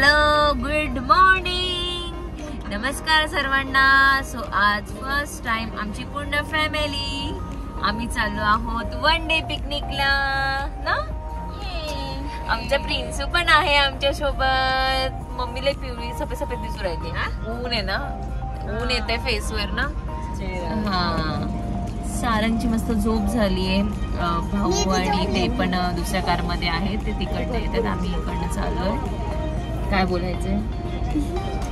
Hello, good morning, नमस्कार सर्वांना. So आज फर्स्ट टाइम आमची पूर्ण फॅमिली आम्ही चाललो आहोत वन डे पिकनिकला ना. आमच्या प्रिन्सू पण आहे आमच्या सोबत. मम्मीला पिवळी सफेद सफेद दिसू राहिली. हा, ऊन आहे ना, ऊन येते फेसवर ना. हा, सारंगची मस्त झोप झालीये. भाऊ आणि ते पण दुसऱ्या कार मध्ये आहेत, ते तिकडनं येतात, आम्ही इकडनं चाललोय. काय बोलायचंय?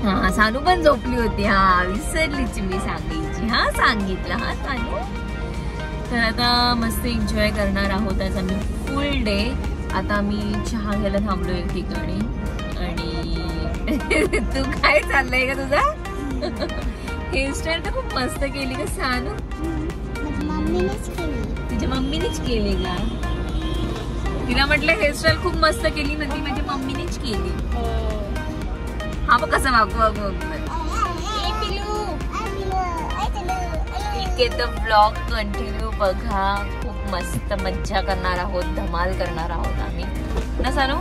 हा, सानू पण झोपली होती. हा, विसरलीच मी सांगायची. हा, सांगितलं. हा सानू. तर आता मस्त एन्जॉय करणार आहोत आज आम्ही फुल डे. आता आम्ही चहा घ्यायला थांबलो एक ठिकाणी. आणि तू काय चाललंय का तुझा? हेअरस्टाईल तर खूप मस्त केली का सानू? तुझ्या मम्मीनेच केली का? तिला म्हटलं हेअरस्टाईल खूप मस्त केली, म्हणते माझ्या मम्मीनेच केली. हा, बघ कसं वागू ब्लॉग कंटिन्यू बघा. खूप मस्त मज्जा करणार आहोत, धमाल करणार आहोत आम्ही ना सानू.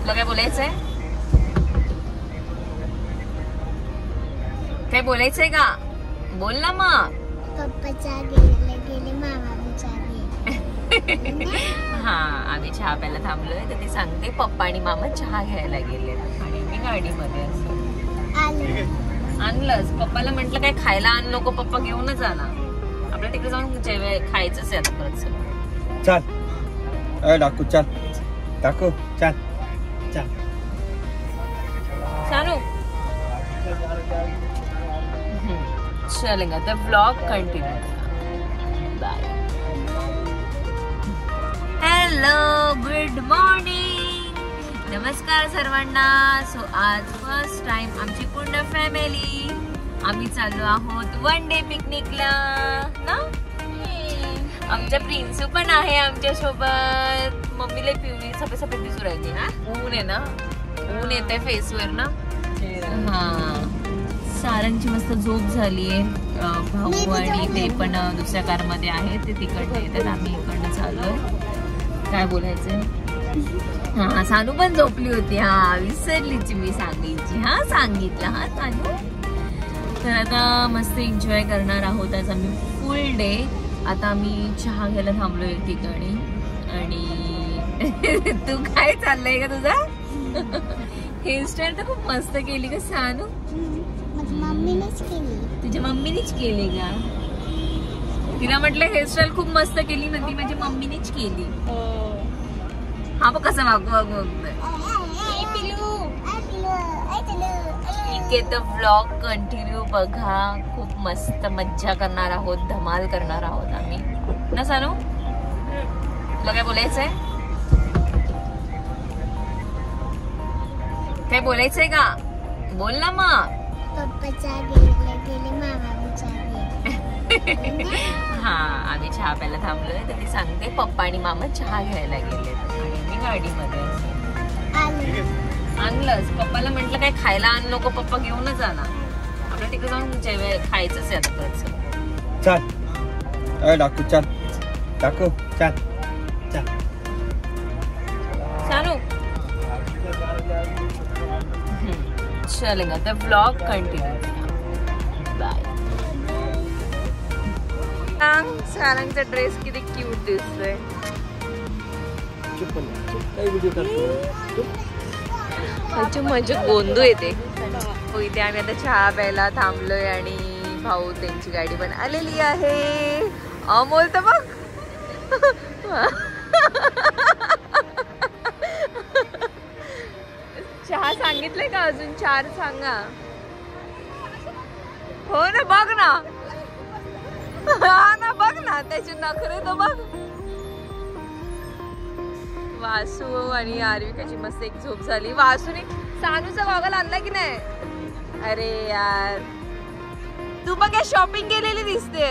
तुला काय बोलायचंय? काय बोलायचंय का? बोल ना मग. पप्पाच्या गेले मामा बिचारे. हा, आम्ही चहा प्यायला थांबलोय, तर ती सांगते पप्पा आणि मामा चहा घ्यायला गेले आणि मी गाडीमध्ये असतो. आणलंच. पप्पाला म्हंटल काय खायला आण, नको पप्पा घेऊनच आला. आपल्या तिकडे जाऊन खायचंच आहे आता परत सगळं. चल डाकू, चल डाकू, चल चल सानू. चलेगा, तर blog continue. Bye. Hello, good morning, नमस्कार सर्वांना. सो आज फर्स्ट टाइम आमची पूर्ण फॅमिली आम्ही चाललो आहोत वन डे पिकनिकला ना. आमच्या प्रिन्सू पण आहे आमच्या सोबत. मम्मीला पिवळी सफेद सफेद दिसू राहिली. हा, ऊन आहे ना, ऊन येते फेसवर ना. हा, सारंगची मस्त झोप झालीये. भाऊ आणि ते पण दुसऱ्या कार मध्ये आहेत, ते तिकडनं येतात, आम्ही इकडनं चाललोय. काय बोलायचंय? हा, सानू पण झोपली होती. हा, विसरलीच मी सांगायची. हा, सांगितलं. हा सानू. तर आता मस्त एन्जॉय करणार आहोत आज आम्ही फुल डे. आता आम्ही चहा घ्यायला थांबलो एक ठिकाणी. आणि तू काय चाललंय का तुझा? हेअरस्टाईल तर खूप मस्त केली का सानू? तुझ्या मम्मीनेच केली का? तिला म्हटलं हेअरस्टाईल खूप मस्त केली, म्हणते माझ्या मम्मीनेच केली. हा, बघ कसं वागू ब्लॉग कंटिन्यू बघा. खूप मस्त मज्जा करणार आहोत, धमाल करणार आहोत आम्ही ना सानू. तुला काय बोलायचंय? काय बोलायचंय का? बोल ना मग. पप्पाच्या गेले मामा बिचारे. हा, आम्ही चहा प्यायला थांबलोय, तर ती सांगते पप्पा आणि मामा चहा घ्यायला गेले आणि मी गाडीमध्ये असतो. आणलंच. पप्पाला म्हंटल काय खायला आण, नको पप्पा घेऊनच आला. आपल्या तिकडे जाऊन खायचंच आहे आता परत सगळं. चल डाकू, चल डाकू, चल चल सानू. चलेगा, तर ब्लॉग कंटिन्यू. बाय. सारंगचा ड्रेस किती क्यूट दिसतोय. म्हणजे गोंधू येते. हो, इथे आम्ही आता चहा प्यायला थांबलोय आणि भाऊ त्यांची गाडी पण आलेली आहे. अमोल तर बघ. चहा सांगितलंय का? अजून 4 सांगा. हो ना, बघ ना. हा ना, बघ ना, त्याचे नखरे तर बघ. वासू आणि आर्विकाची मस्त एक झोप झाली. वासूने सानूचा गॉगल आणला की नाही? अरे यार, तू बघ शॉपिंग केलेली दिसते.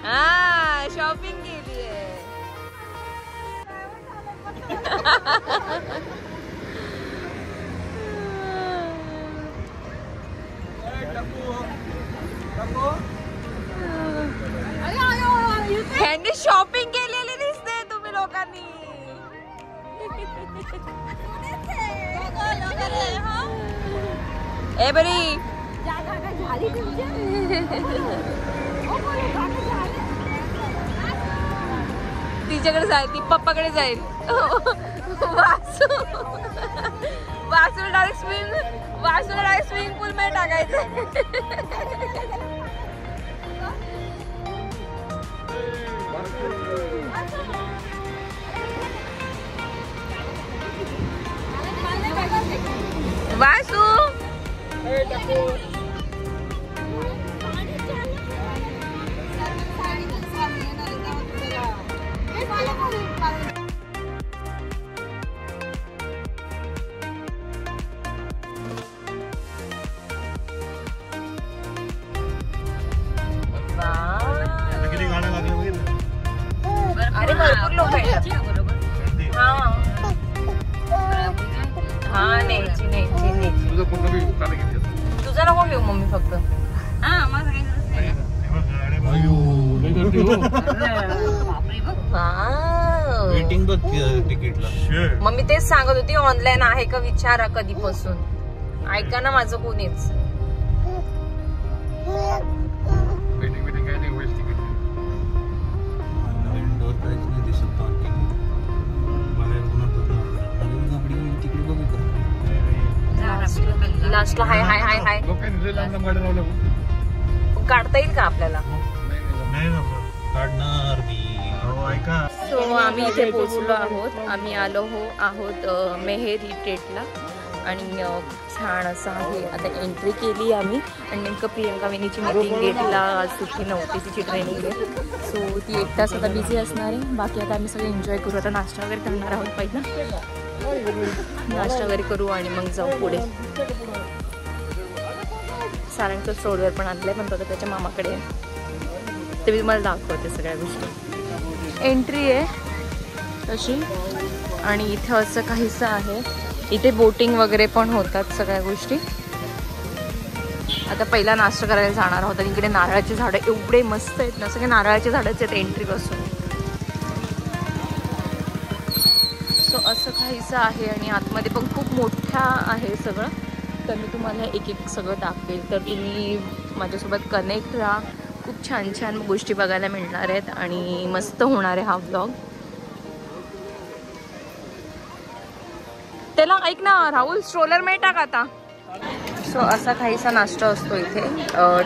हा, शॉपिंग केली आहे. ह्यांनी शॉपिंग केलेली दिसते तुम्ही लोकांनी. ए बरी तिच्याकडे जाईल, ती पप्पाकडे जाईल. वासूला डायरेक्ट स्विमिंग पूल मध्ये टाकायचं. वासू अरे भरपूर लोक आहेत. हा न्यायची. तुझा नको घेऊ मम्मी फक्त. वेटिंग बघ तिकीटला. मम्मी तेच सांगत होती ऑनलाईन आहे का विचारा कधीपासून. ऐका ना माझं कोणीच. लास्टला हाय हाय हाय हाय काढता येईल का आपल्याला. सो आम्ही इथे पोहोचलो आहोत. आम्ही आलो आहोत मेहेर रिट्रीटला आणि छान असं आहे. आता एंट्री केली आम्ही आणि नेमकं प्रियंका वेणीची मीटिंग गेटला आज सुट्टी नव्हती, तिची ट्रेनिंग आहे. सो ती 1 तास आता बिझी असणार आहे. बाकी आता आम्ही सगळे एन्जॉय करू. आता नाश्ता वगैरे करणार आहोत. पहिला नाश्ता वगैरे करू आणि मग जाऊ पुढे. सारंगचं स्ट्रोलर पण आणलंय पण तो त्याच्या मामाकडे आहे. ते मी तुम्हाला दाखवते सगळ्या गोष्टी. एंट्री आहे तशी आणि इथं असं काहीसं आहे. इथे बोटिंग वगैरे पण होतात सगळ्या गोष्टी. आता पहिला नाश्ता करायला जाणार आहोत. आणि इकडे नारळाची झाडं एवढे मस्त आहेत ना, सगळे नारळाची झाडंच आहेत एंट्रीपासून. सो असं काहीसं आहे आणि आतमध्ये पण खूप मोठ्या आहे सगळं. तर मी तुम्हाला एक एक सगळं दाखवेल. तर तुम्ही माझ्यासोबत कनेक्ट राहा. खूप छान छान गोष्टी बघायला मिळणार आहेत आणि मस्त होणार आहे हा व्लॉग. त्याला ऐक ना राहुल, स्ट्रोलर मिळता का आता. सो असा काहीसा नाश्ता असतो इथे.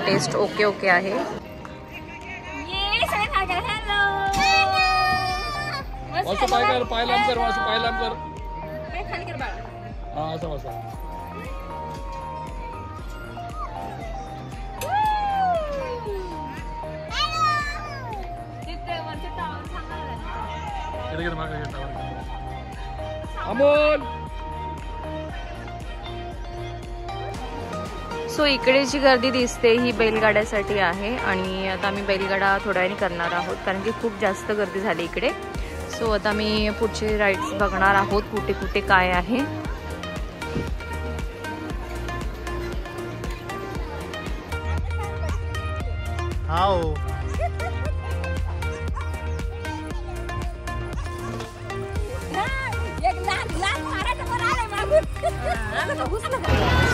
टेस्ट ओके ओके आहे. सो इकडे जी गर्दी दिसते ही बैलगाड्यासाठी आहे आणि आता आम्ही बैलगाडा थोड्या वेळाने करणार आहोत कारण की खूप जास्त गर्दी झाली इकडे. सो आता मी पुढचे राईड्स बघणार आहोत कुठे कुठे काय आहे.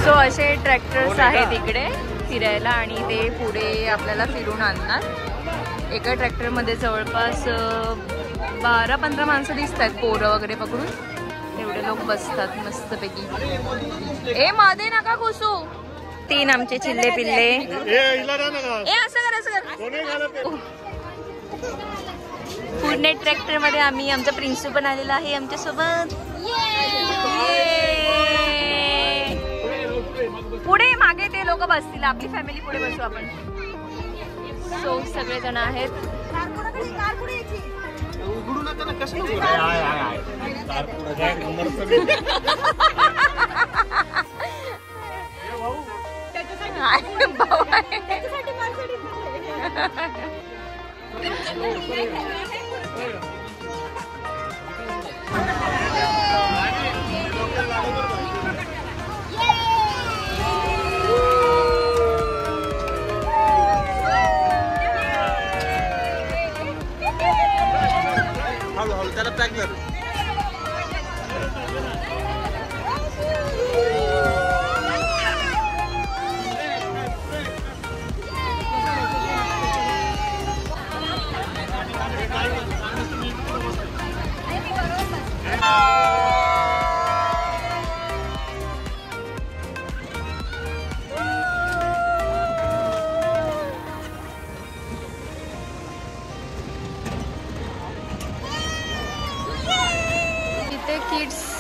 सो असे ट्रॅक्टर्स आहेत इकडे फिरायला आणि ते पुढे आपल्याला फिरून आणणार. एका ट्रॅक्टरमध्ये जवळपास 12-15 माणसं दिसतात पोरं वगैरे पकडून. एवढे लोक बसतात मस्तपैकी. ए मध्ये नका घुसू. 3 आमचे चिल्ले पिल्ले. ए असं कर. पुणे ट्रॅक्टर मध्ये आम्ही आमचा प्रिन्सू पण आलेला आहे आमच्या सोबत. पुढे मागे ते लोक बसतील, आपली फॅमिली पुढे बसू आपण. सो सगळे जण आहेत.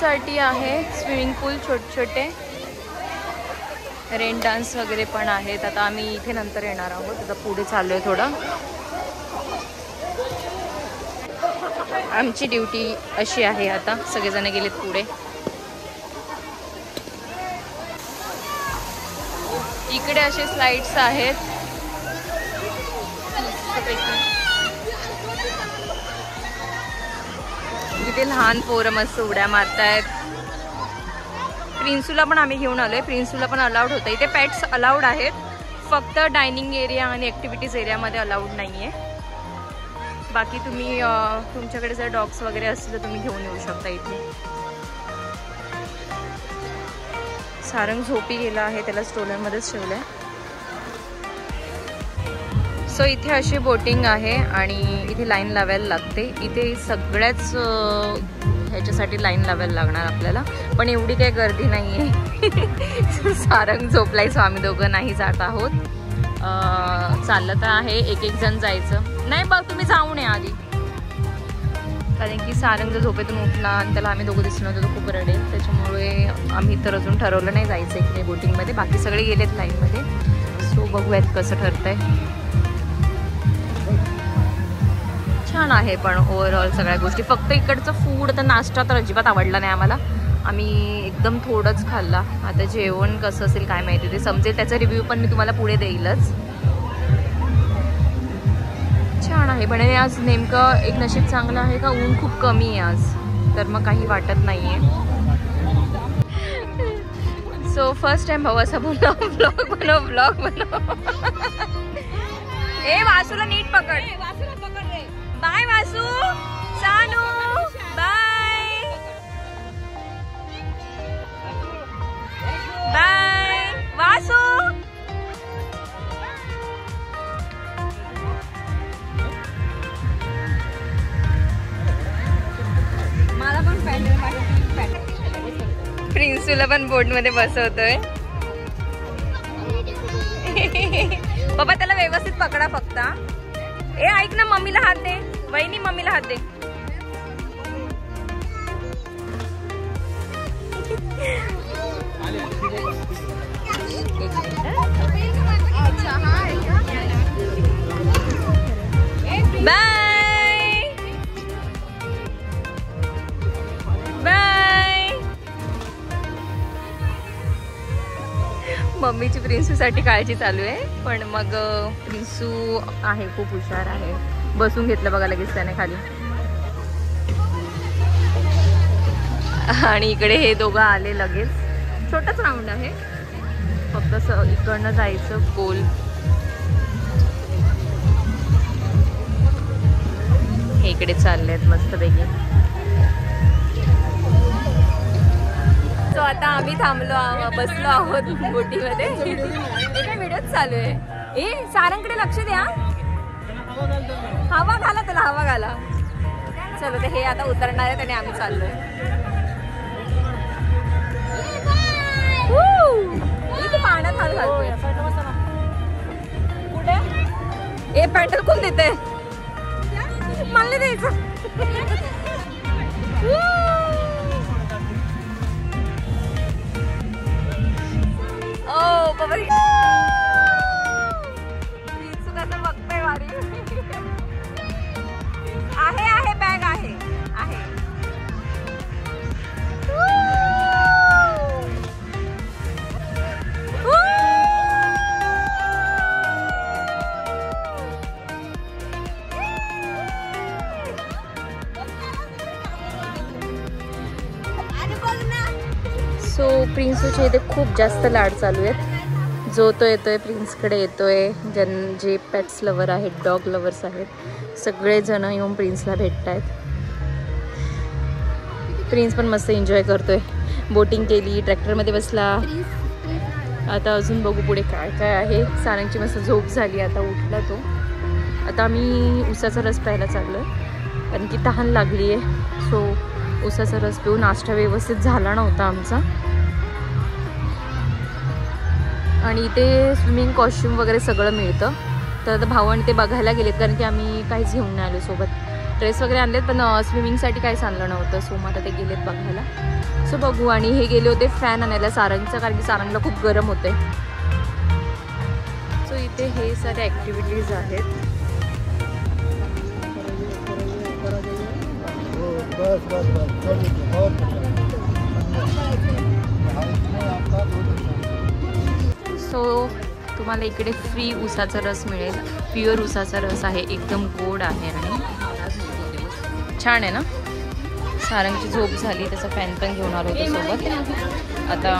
साठी आहे स्विमिंग पूल छोटे छोटे, रेन डान्स वगैरे पण आहेत. आता आम्ही इथे नंतर येणार आहोत, आता पुढे चालू आहे थोडं. आमची ड्युटी अशी आहे, आता सगळेजण गेलेत पुढे. इकडे असे स्लाइड्स आहेत. इथे लहान पोरं मस्त उड्या मारतायत. प्रिन्सूला पण आम्ही घेऊन आलोय, प्रिन्सूला पण अलाउड होतं. इथे पेट्स अलाउड आहेत, फक्त डायनिंग एरिया आणि ॲक्टिव्हिटीज एरियामध्ये अलाउड नाही आहे. बाकी तुम्ही तुमच्याकडे जर डॉग्स वगैरे असतील तर तुम्ही घेऊन येऊ शकता इथे. सारंग झोपी गेला आहे, त्याला स्ट्रोलरमध्येच ठेवलं आहे. सो इथे अशी बोटिंग आहे आणि इथे लाईन लावायला लागते. इथे सगळ्याच ह्याच्यासाठी लाईन लावायला लागणार आपल्याला, पण एवढी काही गर्दी नाही आहे. सारंग झोपलाय, सो आम्ही दोघं नाही जात आहोत. चाललं तर आहे, एक एक जण जायचं. नाही बघ तुम्ही जाऊन या आधी, कारण की सारंग जर झोपेतून उठला आणि त्याला आम्ही दोघं दिसलो होतो तो खूप रडेल. त्याच्यामुळे आम्ही तर अजून ठरवलं नाही जायचं इकडे बोटिंगमध्ये. बाकी सगळे गेलेत लाईनमध्ये, सो बघूयात कसं ठरतंय. छान आहे पण ओव्हरऑल सगळ्या गोष्टी. फक्त इकडचं फूड तर नाश्ता तर अजिबात आवडला नाही आम्हाला, आम्ही एकदम थोडंच खाल्ला. आता जेवण कसं असेल काय माहिती, ते समजेल. त्याचा रिव्ह्यू पण मी तुम्हाला पुढे देईलच. छान आहे पण आज नेमकं एक नशीब चांगलं आहे का ऊन खूप कमी आहे आज, तर मग काही वाटत नाही आहे. सो फर्स्ट टाइम भाऊ असा ब्लॉग बनव. ए वासूला नीट पकड. बाय वासू, सानू बाय बाय वासू. मला पण प्रिन्सूला पण बोट मध्ये बसवतोय. बाबा त्याला व्यवस्थित पकडा फक्त. ए ऐक ना, मम्मीला हात दे. वहिनी मम्मीला हात दे. Bye bye. मम्मीची प्रिन्सूसाठी काळजी चालू आहे, पण मग प्रिन्सू आहे खूप हुशार आहे. बसून घेतलं बघा लगेच त्याने खाली. आणि इकडे हे दोघं आले लगेच. छोटाच राऊंड आहे, फक्त इकडनं जायचं गोल. हे इकडे चाललेत मस्तपैकी. सो आता आम्ही बसलो आहोत बोटीमध्ये. एका व्हिडिओच चालू आहे. ए सारंगकडे लक्ष द्या, हवा घाला त्याला, हवा घाला. चलो ते हे आता उतरणार आहे आणि आम्ही चाललोय. इथे पाण्यात हाल घालतोय. कुठे ए पॅन्डल कोण देते? मला द्यायचं. ओ बाबा कसं बघतोय वारी. आहे आहे बॅग आहे आहे. सो प्रिन्सूचे इथे खूप जास्त लाड चालू आहेत. जो तो येतोय प्रिन्सकडे येतोय. जे पेट्स लवर आहेत, डॉग लवर्स आहेत, सगळेजण येऊन प्रिन्सला भेटत आहेत. प्रिन्स पण मस्त एन्जॉय करतोय. बोटिंग केली, ट्रॅक्टरमध्ये बसला. आता अजून बघू पुढे काय काय आहे. सारंगची मस्त झोप झाली, आता उठला तो. आता आम्ही उसाचा रस प्यायला चाललो आहे, कारण की तहान लागली आहे. सो उसाचा रस पिऊन नाश्ता व्यवस्थित झाला नव्हता आमचा. आणि इथे स्विमिंग कॉस्ट्यूम वगैरे सगळं मिळतं. तर आता भाऊ आणि ते बघायला गेलेत, कारण की आम्ही काहीच घेऊन नाही आलो सोबत. ड्रेस वगैरे आणलेत पण स्विमिंगसाठी काहीच आणलं नव्हतं. सो मग आता ते गेलेत बघायला. सो बघू. आणि हे गेले होते फॅन आणायला सारंगचा, कारण की सारंगला खूप गरम होते. सो इथे हे सारे ॲक्टिव्हिटीज आहेत. सो तुम्हाला इकडे फ्री उसाचा रस मिळेल. प्युअर उसाचा रस आहे, एकदम गोड आहे आणि छान आहे ना. सारंगची झोप झाली, त्याचा फॅन पण घेऊन आलो होतो सोबत. आता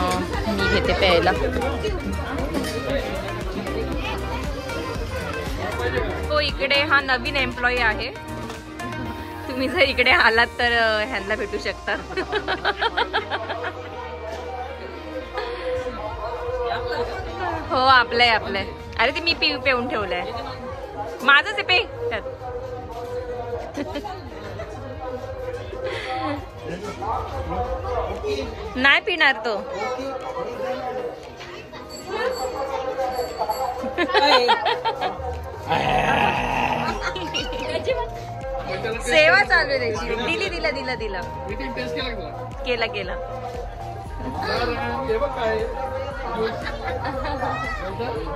मी घेते प्यायला. तो इकडे हा नवीन एम्प्लॉई आहे. तुम्ही जर इकडे आलात तर ह्यांना भेटू शकता. हो आपलंय आपलंय. अरे ते मी पेऊन ठेवलंय, माझंच आहे पे त्यात. नाही पिणार तो. सेवा चालू आहे त्याची. दिला केला.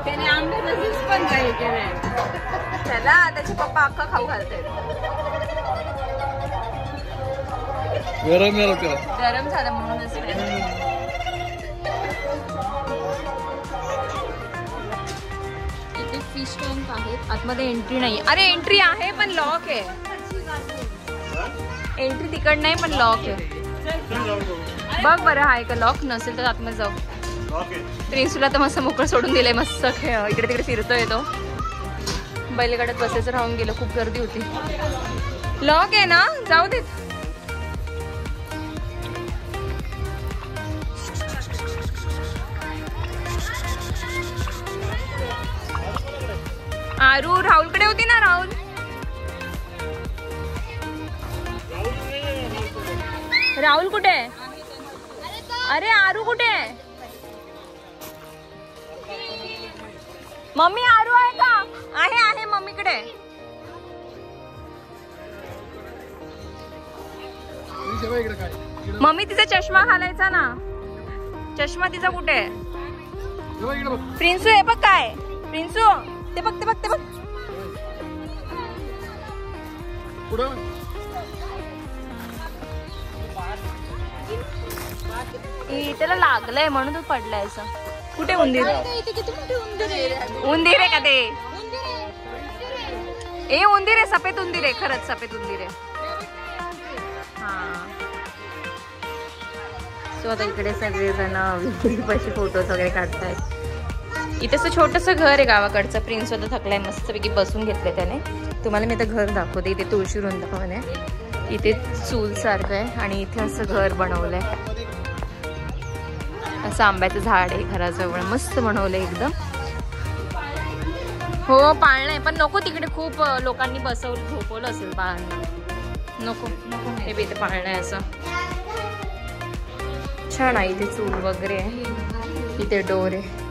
त्याने आंब्याचा ज्यूस पण काय केलाय. त्याला त्याचे पप्पा अख्खा खाऊ घालते. गरम झालं म्हणूनच. इथे फिश टँक आहेत, आतमध्ये एंट्री नाही. अरे एंट्री आहे पण लॉक आहे. एंट्री तिकड नाही पण लॉक आहे. बघ बरं आहे का. लॉक नसेल तर आतमध्ये जाऊ. प्रिन्सूला तर मस्त मोकळं सोडून दिलंय. मस्त इकडे तिकडे फिरतोय तो. बैलगाड्यात बसायचं राहून गेलं, खूप गर्दी होती. लॉक आहे ना, जाऊ देत. आरू राहुलकडे होती ना. राहुल कुठे आहे? अरे आरू कुठे आहे? मम्मी आरू आहे का? आहे मम्मीकडे. मम्मी तिचा चष्मा घालायचा ना. चष्मा तिचा कुठे आहे? प्रिन्सू हे बघ काय. प्रिन्सू ते बघ. त्याला लागलंय म्हणून तू पडलाय असं. कुठे उंदीर? उंदीर आहे का ते? ए उंदीर आहे, सफेद उंदीर आहे. खरंच सफेद उंदीर आहे. हा. सो आता इकडे सगळेजण विहिरीपाशी फोटोज वगैरे काढतायत. इथे असं छोटंसं घर आहे गावाकडचं. प्रिन्स आता थकलाय, मस्तपैकी बसून घेतलंय त्याने. तुम्हाला मी आता घर दाखवते. इथे तुळशी वृंदावन आहे. इथे चूल सारखं आहे आणि इथे असं घर बनवलंय. असं आंब्याचं झाड आहे घराजवळ, मस्त बनवलंय एकदम. हो पाळणं पण नको तिकडे. खूप लोकांनी बसवलं, झोपवलं असेल बाळांना. नको हे बी इथे पाळणं आहे असं. छान आहे. इथे चूल वगैरे आहे. इथे डोर आहे.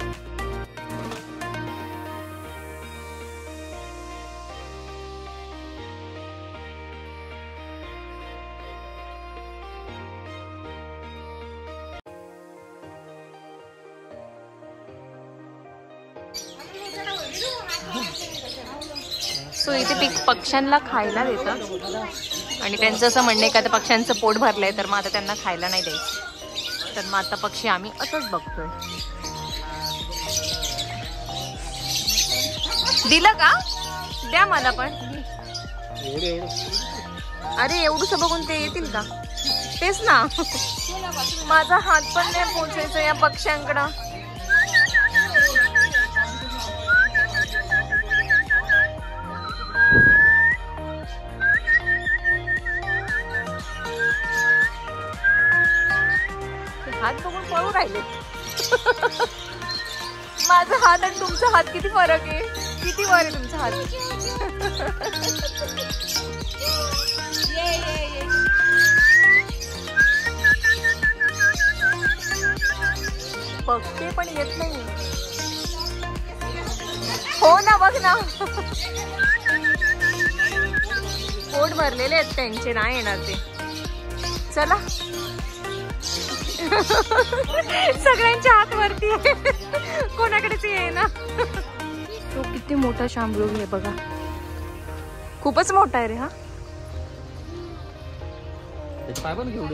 सो इथे पक्ष्यांना खायला देतात आणि त्यांचं असं म्हणणं आहे का आता पक्ष्यांचं पोट भरलंय तर मग आता त्यांना खायला नाही द्यायचं. तर मग आता पक्षी आम्ही असंच बघतोय. दिलं का? द्या मला पण. अरे एवढंसं बघून ते येतील का? तेच ना. माझा हात पण नाही पोहोचायचा या पक्ष्यांकडं. हात बघून पळू राहिले. माझा हात आणि तुमचा हात किती फरक आहे. किती वर आहे तुमचा हात. बघते पण येत नाही. हो ना बघ ना. पोट भरलेले आहेत त्यांचे, नाही येणार ते. चला सगळ्यांच्या हात वरती आहे, कोणाकडेच ये ना. तो किती मोठा शामरुग आहे बघा, खूपच मोठा आहे रे हा. पाय पण घेऊ.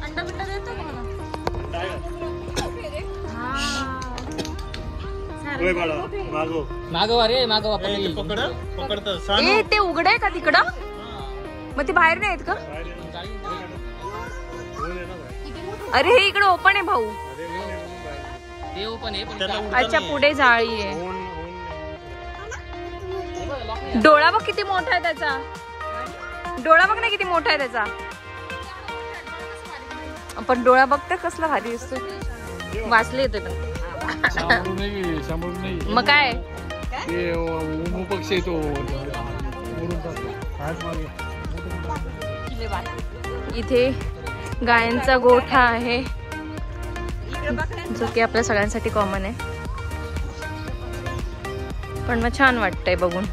अंडा बिंडा देतो का मला? मागव अरे मागव पकडत. ए ते उघड आहे का तिकडं? मग ते बाहेर नाही आहेत का? अरे हे इकडे ओपन आहे भाऊ. ते ओपन आहे. अच्छा पुढे जाळी आहे. डोळा बघ किती मोठा आहे त्याचा. डोळा बघ ना किती मोठा आहे त्याचा. पण डोळा बघता कसला भारी दिसतो. वाचले येते पण. मग काय पक्षी तो इथे गायांचा गोठा आहे जो की आपल्या सगळ्यांसाठी कॉमन आहे. पण मग छान वाटतंय बघून.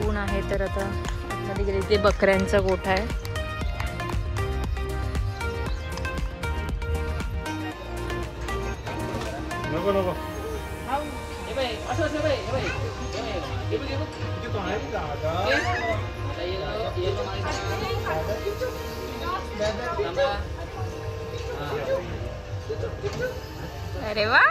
ऊन आहे तर आता मध्ये गेले. इथे बकऱ्यांचा गोठा आहे. अरे वा.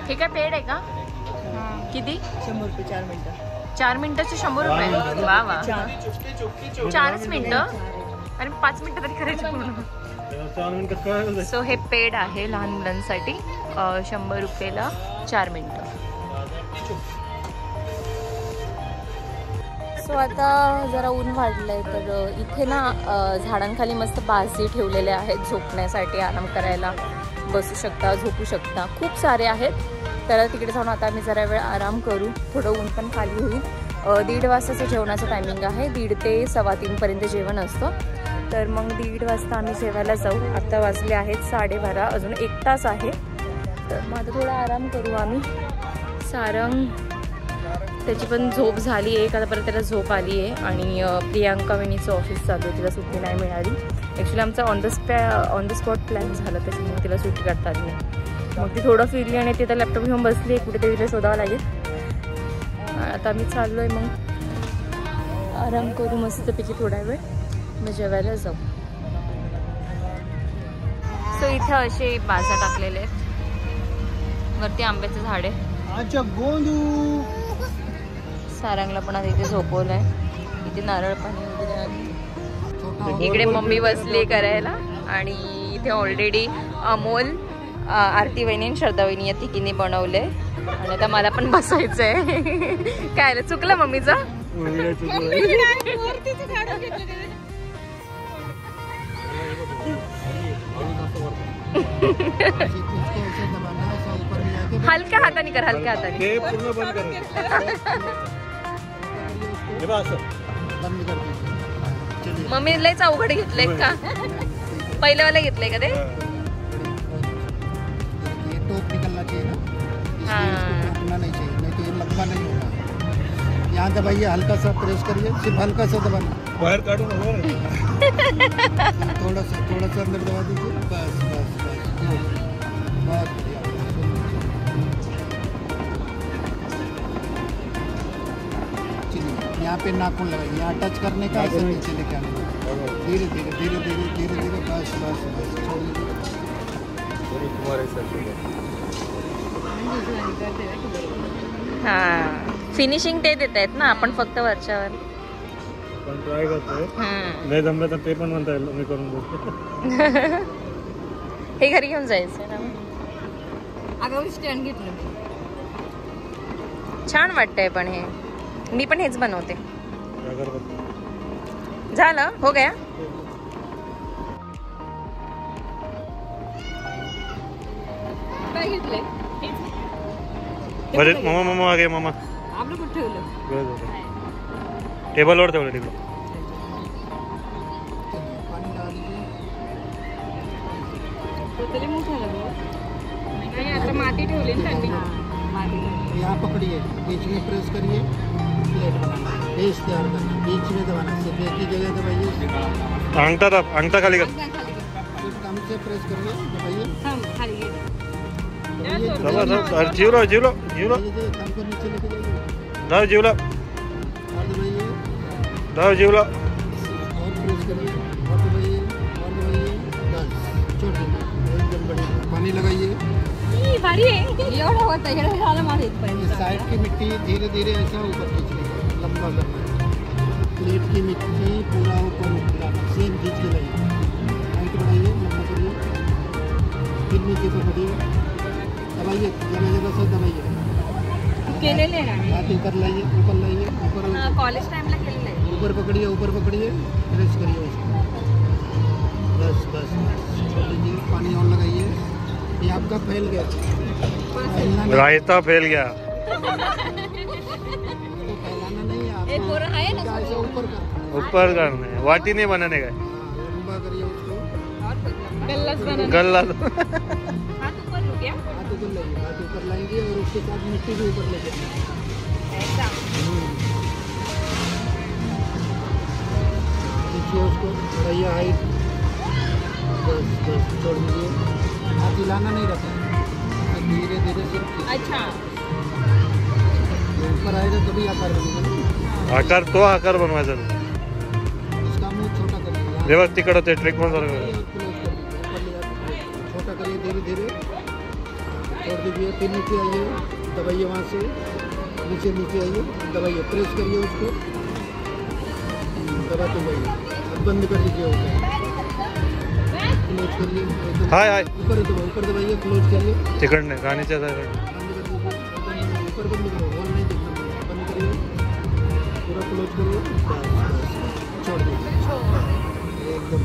हे काय पेड आहे का? किती? 100 रुपये 4 मिनिटं. 4 मिनिटाचे 100 रुपये. वा वा. 4च मिनिटं. अरे 5 मिनिटं तरी करायची पूर्ण. सो हे पेड आहे लहान मुलांसाठी. 100 रुपयाला 4 मिनिटं. सो आता जरा ऊन वाढलंय तर इथे ना झाडांखाली मस्त बाजी ठेवलेले आहेत झोपण्यासाठी, आराम करायला बसू शकता, झोपू शकता. खूप सारे आहेत. तर तिकडे जाऊन आता आम्ही जरा वेळ आराम करू. थोडं ऊन पण खाली होईल. 1:30 वाजताचं जेवणाचं टायमिंग आहे. 1:30 ते 2:15 पर्यंत जेवण असतं. तर मग 1:30 वाजता आम्ही जेवायला जाऊ. आता वाजले आहेत 12:30. अजून 1 तास आहे. तर मग आता थोडा आराम करू आम्ही. सारंग त्याची पण झोप झाली आहे. आता परत त्याला झोप आली आहे. आणि प्रियांका वहिनीचं ऑफिस चालू आहे, तिला सुट्टी नाही मिळाली. ॲक्च्युली आमचा ऑन द स्पॉट प्लॅन झाला, त्याच्यामुळे तिला सुट्टी काढता आली नाही. मग ती थोडं फिरली आणि तिथं लॅपटॉप घेऊन बसली. कुठेतरी तिला शोधावं लागेल. आता आम्ही चाललो आहे. मग आराम करू मस्तपैकी थोडा वेळ, मग जेवायला जाऊ. सो इथे असे बाजा टाकलेले आहेत. वरती आंब्याचं झाड आहे. सारंगला पण आता इथे झोपवलंय. इथे नारळ पाणी वगैरे. इकडे मम्मी बसली करायला. आणि इथे ऑलरेडी अमोल, आरती वहिनी आणि श्रद्धा वहिनी या तिघींनी बनवलंय. आणि आता मला पण बसायचंय. काय चुकलं मम्मीचं? हलक्या हाताने कर, हलक्या हाताने. मम्मी लयच अवघड घेतलंय का? पहिल्यावाला घेतलंय का ते? टोप निकलना चाहिए ना, इसलिए इसको टूटना नहीं चाहिए, नहीं तो ये लंबा नहीं होगा. यहाँ दबाइए, हल्का सा प्रेस करिए, सिर्फ हल्का सा दबाना. बाहर काटो ना. थोड़ा सा अंदर दबा दीजिए. बस बस बस बहुत बढ़िया. चलिए यहाँ पे नाखून लगाइए, यहाँ टच करने का, ऐसे नीचे लेके आने का. धीरे धीरे धीरे धीरे धीरे धीरे. बस बस बस छोड़िए. हा फिनिशिंग ते देत आहेत ना, आपण फक्त वरच्यावर पण ट्राय करतोय. नाही जमलं तर ते पण म्हणता येईल मी करून देतो. हे घरी घेऊन जायचं ना. अगं स्टँड घेतलं. छान वाटतंय पण हे. मी पण हेच बनवते. झालं हो गया. अरे मामा मामा आ गए मामा. आपलं कुठे ठेवलं? टेबलवर ठेवलं तिकडे. पानी डाल दीजिए. तरी मोठा आता माती ठेवली ना त्यांनी. यहाँ पकड़िए, बीच में प्रेस करिए, प्लेट बनाना, बेस तैयार करना, बीच में दबाना, सिर्फ एक ही जगह दबाइए. अंगठा खाली कर. सिर्फ कम से प्रेस करिए, दबाइए. जीवलो कम को नीचे लेके जाइए. धाव जीवला और दबाइए. धाव जीवला. और प्रेस करिए, और दबाइए, और दबाइए. बस छोड़ दीजिए. एकदम बढ़िया. पानी लगाइए. भारी आहे एवढं होतं एवढं झालं माझं ये इथपर्यंत. साइड की मिट्टी धीरे धीरे ऐसा ऊपर खींचने का, लंबा करना है. प्लेट की मिट्टी पूरा ऊपर उठाना, सेम खींच के लाइए. हाइट बढ़ाइए, लंबा करिए, फिर नीचे पकड़िए, दबाइए, जगह जगह से दबाइए. केलेले आहे ना हाथ ऊपर लाइए, ऊपर लाइए, ऊपर कॉलेज टाइमला केलेलं आहे. ऊपर पकड़िए, प्रेस करिए उसको. बस बस बस छोड़ दीजिए. पानी और लगाइए. ये आपका फैल गया. फैलना नहीं. रायता फैल गया. फैलाना नहीं है एक और आहे ना आपको. ऐसे ऊपर कर. ऊपर करना है, वाटी नहीं बनाने का. लंबा करिए उसको. गल्लाच बनवलं. गल्ला हात ऊपर लू क्या? हाथ ऊपर लाइए, हाथ ऊपर लाएंगे और उसके साथ मिट्टी भी ऊपर लेके आएंगे. ऐसा नीचे उसको बढ़िया हाइट. बस बस छोड़ दीजिए. हाथ हिलाना नहीं रखना. धीरे धीरे सिर्फ अच्छा ऊपर आएगा तभी आकार बनेगा. आकार तो आकार बनवायचा. इसका मुंह छोटा करिए. जेव्हा तिकडं ते ट्रेक मध्ये छोटा करिए धीरे धीरे. छोड़ दीजिए. फिर नीचे आइए, दबाइए वहाँ से. नीचे आइए, दबाइए, प्रेस करिए उसको. दबाते जाइए. अब बंद कर दीजिए ऊपर. क्लोज करिए. हाय हाय ऊपर दबाइए, क्लोज करिए. तिकडने गाण्याच्या बंद कर दीजिए. ऊपर बंद करो. वॉल नहीं देखना. बंद करिए. पूरा क्लोज करिए. बस छोड़ दीजिए. एकदम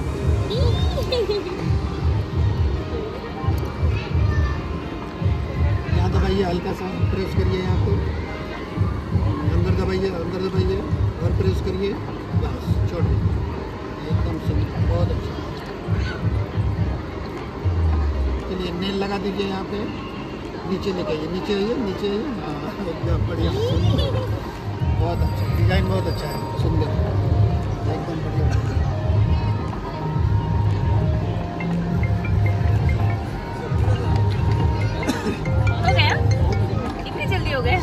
यहाँ दबाइए, हल्का सा प्रेस करिए. यहाँ पे अंदर दबाइए और प्रेस करिए. बस छोड़ दीजिए. एकदम सिंपल, बहुत अच्छा. चलिए नेल लगा दीजिए यहाँ पे. नीचे लेके आइए, नीचे आइए. हाँ एकदम बढ़िया. बहुत अच्छा डिज़ाइन, बहुत अच्छा है. सुंदर, एकदम बढ़िया. हो गया? इतनी जल्दी हो गए?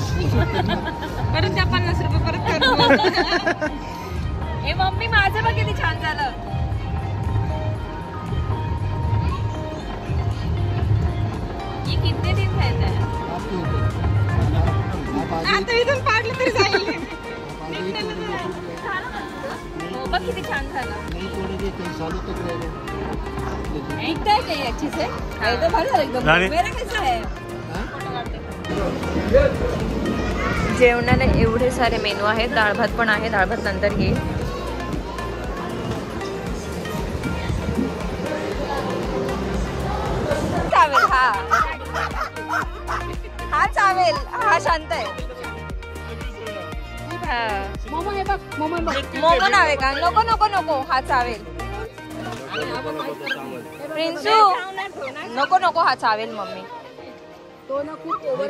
परत त्या 50 रुपये परत कर. हे मम्मी माझं बघ किती छान झालं. ये कितने दिन रहता है? आपके ऊपर. आप आगे आता इथून पाडलं तरी जाईल. आगे हो बघ किती छान झालं. नहीं तोड़ेंगे, कई सालों तक रहेगा. एकटा है क्या अच्छे से? है तो भारी झालं एकदम. राणी? मेरा कैसा है? हाँ? जेवणाला एवढे सारे मेनू आहेत. डाळ भात पण आहे. डाळ भात नंतर येईल. चावेल हा चावेल. हा शांत आहे. मोमो नाव आहे का? नको नको नको. हा चावेल. प्रिन्सू नको नको. हा चावेल मम्मी. तो ना खूप ओव्हर